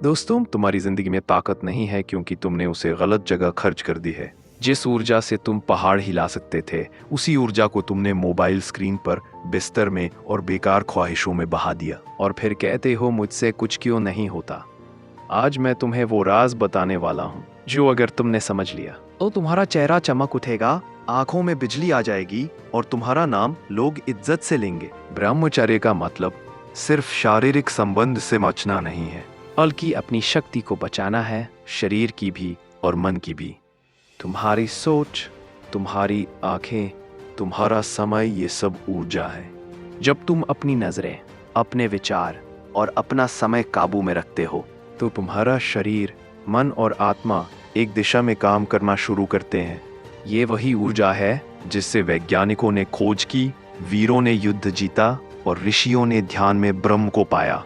दोस्तों, तुम्हारी जिंदगी में ताकत नहीं है क्योंकि तुमने उसे गलत जगह खर्च कर दी है। जिस ऊर्जा से तुम पहाड़ हिला सकते थे, उसी ऊर्जा को तुमने मोबाइल स्क्रीन पर, बिस्तर में और बेकार ख्वाहिशों में बहा दिया। और फिर कहते हो मुझसे कुछ क्यों नहीं होता। आज मैं तुम्हें वो राज बताने वाला हूँ जो अगर तुमने समझ लिया तो तुम्हारा चेहरा चमक उठेगा, आंखों में बिजली आ जाएगी और तुम्हारा नाम लोग इज्जत से लेंगे। ब्रह्मचर्य का मतलब सिर्फ शारीरिक संबंध से बचना नहीं है, बल्कि अपनी शक्ति को बचाना है, शरीर की भी और मन की भी। तुम्हारी सोच, तुम्हारी आंखें, तुम्हारा समय, ये सब ऊर्जा है। जब तुम अपनी नजरें, अपने विचार और अपना समय काबू में रखते हो तो तुम्हारा शरीर, मन और आत्मा एक दिशा में काम करना शुरू करते हैं। ये वही ऊर्जा है जिससे वैज्ञानिकों ने खोज की, वीरों ने युद्ध जीता और ऋषियों ने ध्यान में ब्रह्म को पाया।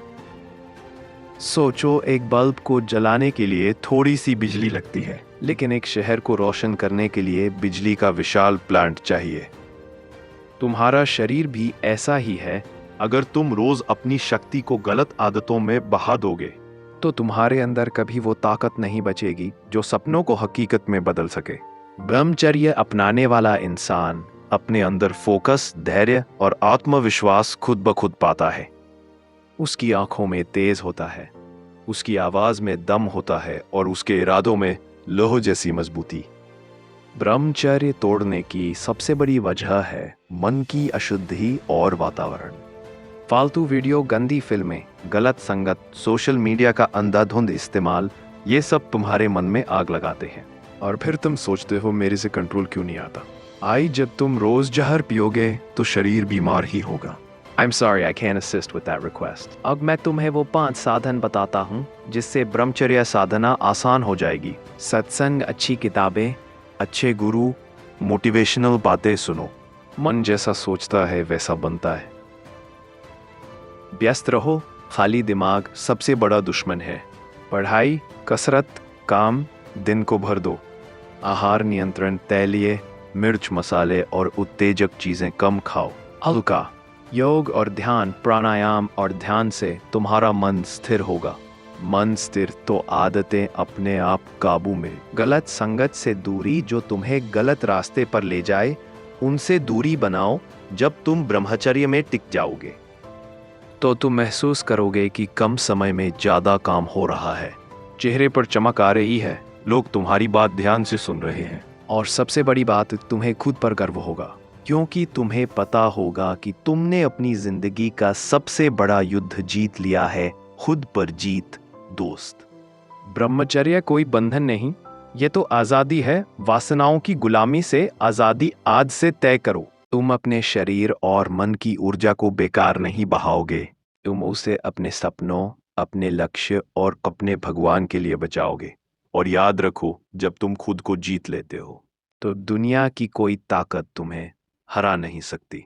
सोचो, एक बल्ब को जलाने के लिए थोड़ी सी बिजली लगती है, लेकिन एक शहर को रोशन करने के लिए बिजली का विशाल प्लांट चाहिए। तुम्हारा शरीर भी ऐसा ही है। अगर तुम रोज अपनी शक्ति को गलत आदतों में बहा दोगे तो तुम्हारे अंदर कभी वो ताकत नहीं बचेगी जो सपनों को हकीकत में बदल सके। ब्रह्मचर्य अपनाने वाला इंसान अपने अंदर फोकस, धैर्य और आत्मविश्वास खुद ब खुद पाता है। उसकी आंखों में तेज होता है, उसकी आवाज में दम होता है और उसके इरादों में लोह जैसी मजबूती। ब्रह्मचर्य तोड़ने की सबसे बड़ी वजह है मन की अशुद्धि और वातावरण। फालतू वीडियो, गंदी फिल्में, गलत संगत, सोशल मीडिया का अंधाधुंध इस्तेमाल, ये सब तुम्हारे मन में आग लगाते हैं। और फिर तुम सोचते हो मेरे से कंट्रोल क्यों नहीं आता। जब तुम रोज जहर पियोगे तो शरीर बीमार ही होगा। I'm sorry, I can't assist with that request. अब मैं तुम्हें वो 5 साधन बताता हूँ जिससे ब्रह्मचर्य साधना आसान हो जाएगी। सत्संग, अच्छी किताबें, अच्छे गुरु, मोटिवेशनल बातें सुनो। मन जैसा सोचता है वैसा बनता है। व्यस्त रहो, खाली दिमाग सबसे बड़ा दुश्मन है। पढ़ाई, कसरत, काम, दिन को भर दो। आहार नियंत्रण, तैलीय, मिर्च, मसाले और उत्तेजक चीजें कम खाओ। हल्का योग और ध्यान, प्राणायाम और ध्यान से तुम्हारा मन स्थिर होगा। मन स्थिर तो आदतें अपने आप काबू में। गलत संगत से दूरी जो तुम्हें गलत रास्ते पर ले जाए, उनसे दूरी बनाओ। जब तुम ब्रह्मचर्य में टिक जाओगे तो तुम महसूस करोगे कि कम समय में ज्यादा काम हो रहा है। चेहरे पर चमक आ रही है, लोग तुम्हारी बात ध्यान से सुन रहे हैं और सबसे बड़ी बात, तुम्हें खुद पर गर्व होगा क्योंकि तुम्हें पता होगा कि तुमने अपनी जिंदगी का सबसे बड़ा युद्ध जीत लिया है। खुद पर जीत, दोस्त। ब्रह्मचर्य कोई बंधन नहीं, ये तो आजादी है। वासनाओं की गुलामी से आजादी आज से तय करो। तुम अपने शरीर और मन की ऊर्जा को बेकार नहीं बहाओगे, तुम उसे अपने सपनों, अपने लक्ष्य और अपने भगवान के लिए बचाओगे। और याद रखो, जब तुम खुद को जीत लेते हो तो दुनिया की कोई ताकत तुम्हें हरा नहीं सकती।